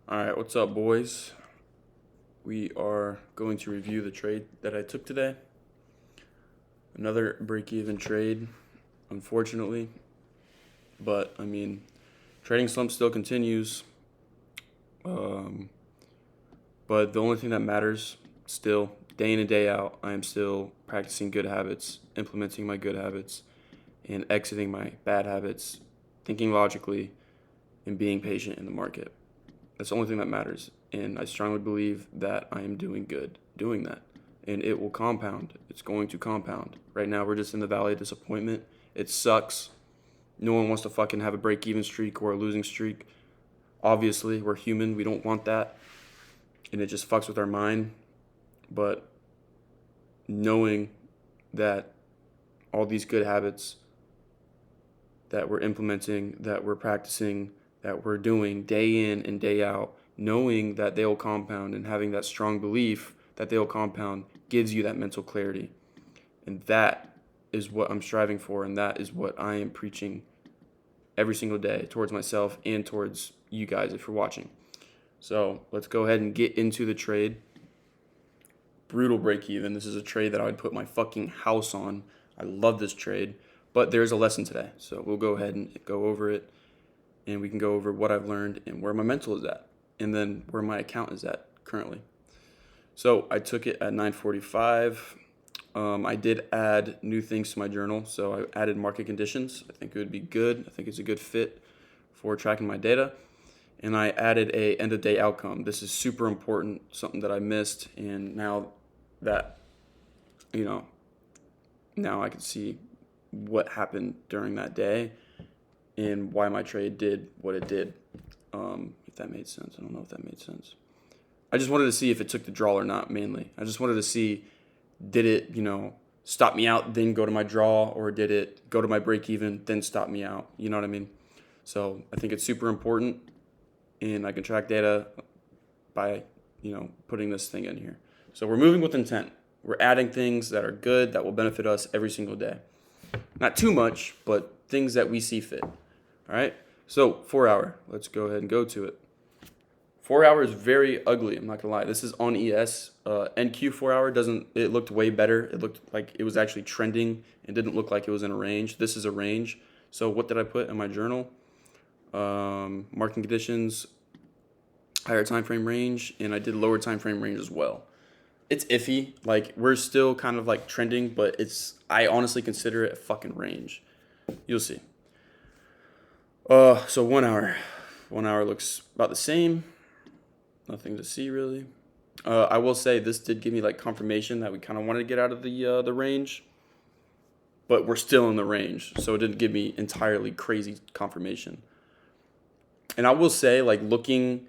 All right, what's up, boys? We are going to review the trade that I took today. Another break-even trade, unfortunately, but trading slump still continues. Um, but the only thing that matters, still, day in and day out, I am still practicing good habits, implementing my good habits, and exiting my bad habits, thinking logically, and being patient in the market. That's the only thing that matters. And I strongly believe that I am doing good doing that. And it will compound. It's going to compound. Right now, we're just in the valley of disappointment. It sucks. No one wants to fucking have a break even streak or a losing streak. Obviously, we're human. We don't want that. And it just fucks with our mind. But knowing that all these good habits that we're implementing, that we're practicing, that we're doing day in and day out, knowing that they'll compound and having that strong belief that they'll compound gives you that mental clarity. And that is what I'm striving for, and that is what I am preaching every single day towards myself and towards you guys if you're watching. So let's go ahead and get into the trade. Brutal break even. This is a trade that I would put my fucking house on. I love this trade, but there's a lesson today. So we'll go ahead and go over it, and we can go over what I've learned and where my mental is at, and then where my account is at currently. So I took it at 9:45. I did add new things to my journal. So I added market conditions. I think it would be good. I think it's a good fit for tracking my data. And I added a end of day outcome. This is super important, something that I missed. And now that, you know, now I can see what happened during that day and why my trade did what it did. If that made sense. I don't know if that made sense. I just wanted to see if it took the draw or not, mainly. I just wanted to see, did it, stop me out, then go to my draw, or did it go to my break even, then stop me out? You know what I mean? So I think it's super important, and I can track data by, putting this thing in here. So we're moving with intent. We're adding things that are good, that will benefit us every single day. Not too much, but things that we see fit. All right? So 4 hour. Let's go ahead and go to it. 4 hour is very ugly. I'm not gonna lie. This is on ES. NQ 4 hour doesn't. It looked way better. It looked like it was actually trending. It didn't look like it was in a range. This is a range. So what did I put in my journal? Marking conditions, higher time frame range, and I did lower time frame range as well. It's iffy. Like we're still kind of like trending, but it's. I honestly consider it a fucking range. You'll see. So 1 hour. 1 hour looks about the same. Nothing to see really. I will say this did give me like confirmation that we kind of wanted to get out of the range, but we're still in the range, so it didn't give me entirely crazy confirmation. And I will say, like looking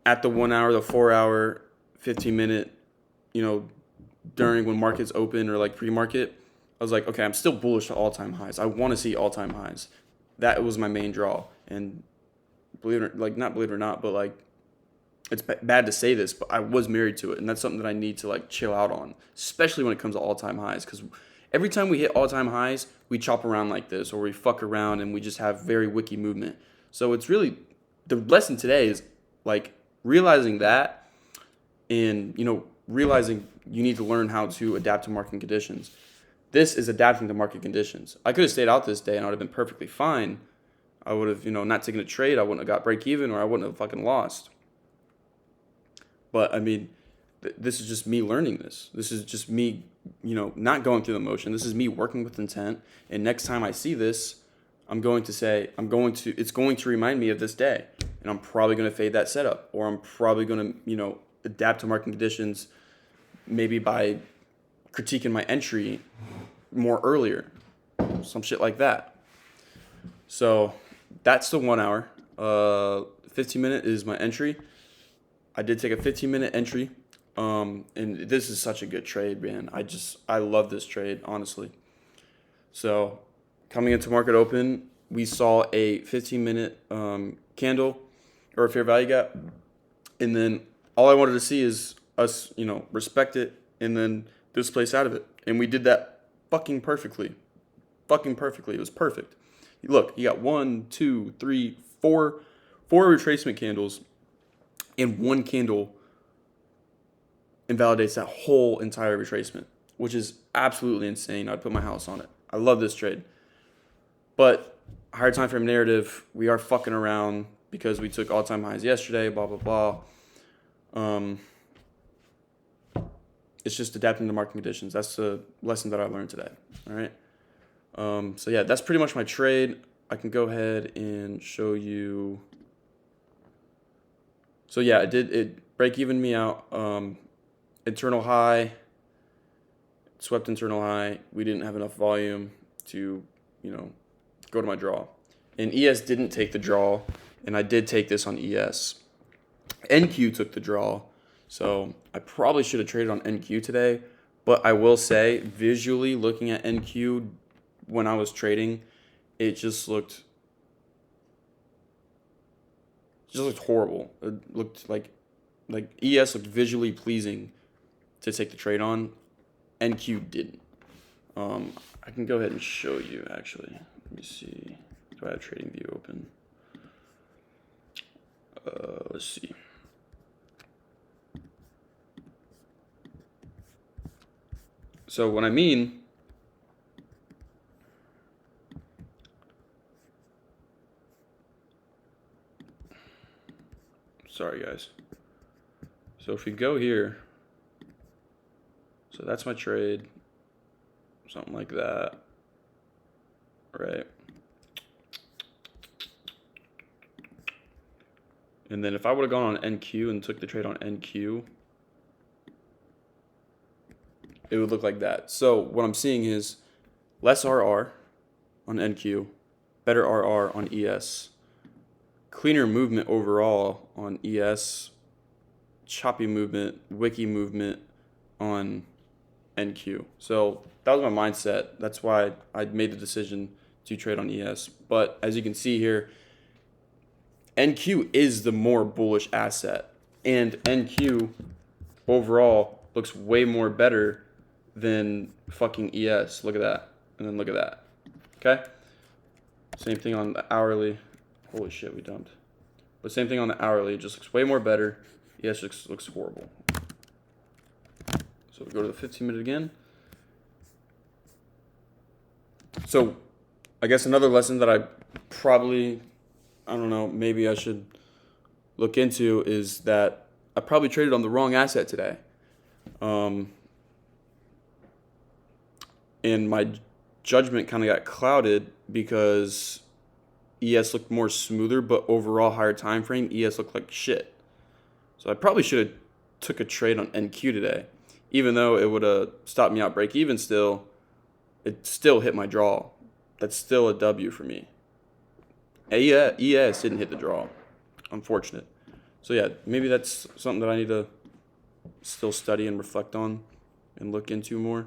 at the 1 hour, the 4 hour, 15 minute, you know, during when markets open or like pre-market, I was like, okay, I'm still bullish to all-time highs. I want to see all-time highs. That was my main draw, and believe it or like not believe it or not, but like it's bad to say this, but I was married to it, and that's something that I need to like chill out on, especially when it comes to all-time highs. Because every time we hit all-time highs, we chop around like this, or we fuck around, and we just have very wicky movement. So it's really the lesson today is like realizing that, and realizing you need to learn how to adapt to market conditions. This is adapting to market conditions. I could have stayed out this day, and I would have been perfectly fine. I would have, not taken a trade. I wouldn't have got break even, or I wouldn't have fucking lost. But this is just me learning this. This is just me, not going through the motion. This is me working with intent. And next time I see this, it's going to remind me of this day. And I'm probably going to fade that setup, or I'm probably going to, adapt to market conditions maybe by critiquing my entry more earlier, some shit like that. So that's the 1 hour. 15 minute is my entry. I did take a 15-minute entry, and this is such a good trade, man. I love this trade, honestly. So coming into market open, we saw a 15-minute candle or a fair value gap, and then all I wanted to see is us, respect it and then displace out of it, and we did that fucking perfectly. It was perfect. Look, you got 1, 2, 3, 4 retracement candles and one candle invalidates that whole entire retracement, which is absolutely insane. I'd put my house on it. I love this trade. But higher time frame narrative, we are fucking around because we took all-time highs yesterday, blah, blah, blah. It's just adapting to market conditions. That's the lesson that I learned today, all right? So, yeah, that's pretty much my trade. I can go ahead and show you. So, yeah, it break-even me out. Internal high, swept internal high. We didn't have enough volume to, go to my draw. And ES didn't take the draw, and I did take this on ES. NQ took the draw, so I probably should have traded on NQ today. But I will say, visually looking at NQ when I was trading, it just looked horrible. It looked like ES looked visually pleasing to take the trade on. NQ didn't. I can go ahead and show you, actually. Let me see. Do I have TradingView open? Let's see. So what I mean, sorry guys. So if we go here, so that's my trade, something like that, right? And then if I would have gone on NQ and took the trade on NQ, it would look like that. So what I'm seeing is less RR on NQ, better RR on ES, cleaner movement overall on ES, choppy movement, wiki movement on NQ. So that was my mindset. That's why I made the decision to trade on ES. But as you can see here, NQ is the more bullish asset. And NQ overall looks way more better than fucking ES. Look at that. And then look at that. Okay? Same thing on the hourly. Holy shit, we dumped. But same thing on the hourly. It just looks way more better. ES looks horrible. So we go to the 15-minute again. So I guess another lesson that I probably, I don't know, maybe I should look into is that I probably traded on the wrong asset today. And my judgment kind of got clouded because ES looked more smoother, but overall higher time frame, ES looked like shit. So I probably should have took a trade on NQ today. Even though it would have stopped me out break even still, it still hit my draw. That's still a W for me. ES didn't hit the draw. Unfortunate. So yeah, maybe that's something that I need to still study and reflect on and look into more.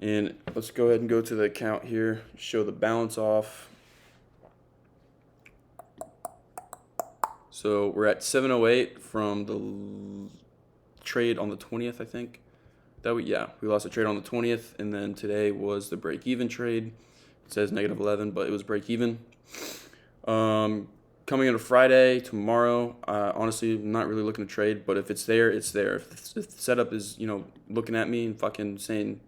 And let's go ahead and go to the account here, show the balance off. So we're at 708 from the trade on the 20th, I think. We lost a trade on the 20th, and then today was the break-even trade. It says -11, but it was break-even. Coming into Friday, tomorrow, honestly, I'm not really looking to trade, but if it's there, it's there. If the setup is, looking at me and fucking saying,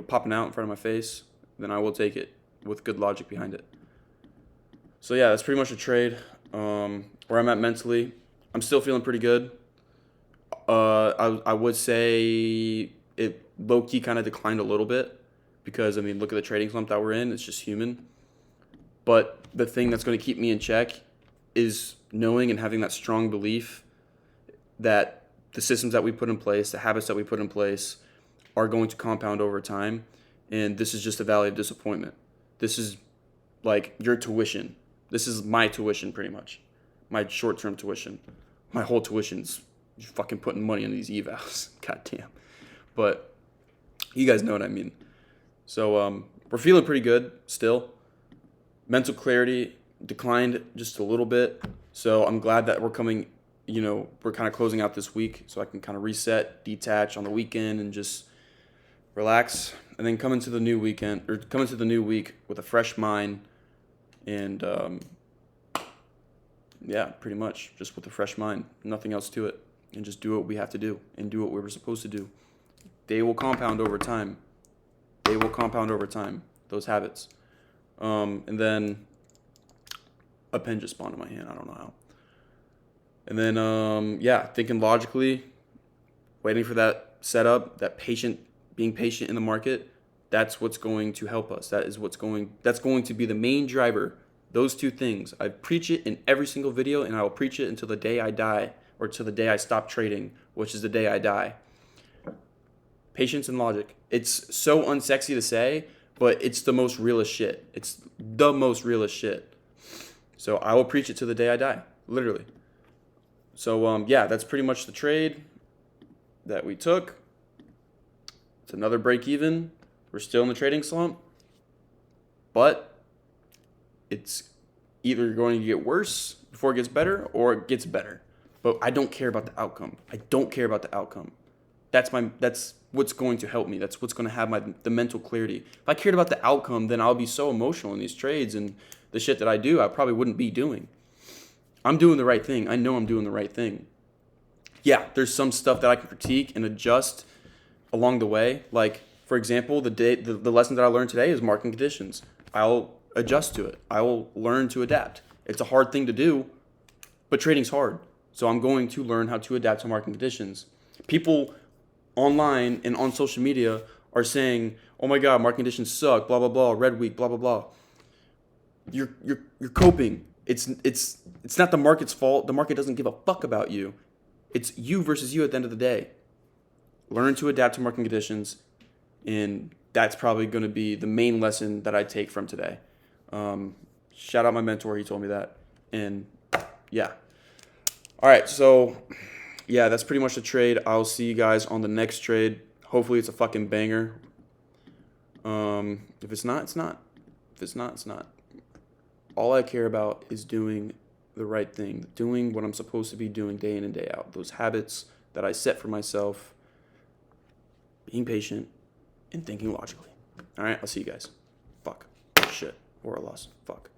popping out in front of my face, then I will take it with good logic behind it. So yeah, that's pretty much a trade. Where I'm at mentally, I'm still feeling pretty good. I would say it low-key kind of declined a little bit because, look at the trading slump that we're in. It's just human. But the thing that's going to keep me in check is knowing and having that strong belief that the systems that we put in place, the habits that we put in place are going to compound over time. And this is just a valley of disappointment. This is like your tuition. This is my tuition pretty much. My short-term tuition. My whole tuition's fucking putting money on these evals. Goddamn. But you guys know what I mean. So we're feeling pretty good still. Mental clarity declined just a little bit. So I'm glad that we're coming, we're kind of closing out this week so I can kind of reset, detach on the weekend and just relax. And then come into the new week with a fresh mind and Yeah, pretty much. Just with a fresh mind. Nothing else to it. And just do what we have to do and do what we were supposed to do. They will compound over time. They will compound over time, those habits. And then a pen just spawned in my hand. I don't know how. And then, yeah, thinking logically, waiting for that setup, being patient in the market, that's what's going to help us. That's going to be the main driver. Those two things. I preach it in every single video, and I will preach it until the day I die, or till the day I stop trading, which is the day I die. Patience and logic. It's so unsexy to say, but it's the most realest shit. It's the most realest shit. So I will preach it to the day I die, literally. So yeah, that's pretty much the trade that we took. It's another break even. We're still in the trading slump, but it's either going to get worse before it gets better or it gets better. But I don't care about the outcome. I don't care about the outcome. That's what's going to help me. That's what's going to have the mental clarity. If I cared about the outcome, then I'll be so emotional in these trades, and the shit that I do, I probably wouldn't be doing. I'm doing the right thing. I know I'm doing the right thing. Yeah, there's some stuff that I can critique and adjust along the way. Like, for example, the lesson that I learned today is market conditions. I'll adjust to it. I will learn to adapt. It's a hard thing to do, but trading's hard. So I'm going to learn how to adapt to market conditions. People online and on social media are saying, "Oh my God, market conditions suck, blah, blah, blah, red week, blah, blah, blah." You're coping. It's not the market's fault. The market doesn't give a fuck about you. It's you versus you at the end of the day. Learn to adapt to market conditions, and that's probably going to be the main lesson that I take from today. Shout out my mentor. He told me that. And yeah. All right. So yeah, that's pretty much the trade. I'll see you guys on the next trade. Hopefully it's a fucking banger. If it's not, it's not. If it's not, it's not. All I care about is doing the right thing, doing what I'm supposed to be doing day in and day out. Those habits that I set for myself, being patient, and thinking logically. All right, I'll see you guys. Fuck. Shit. Or a loss. Fuck.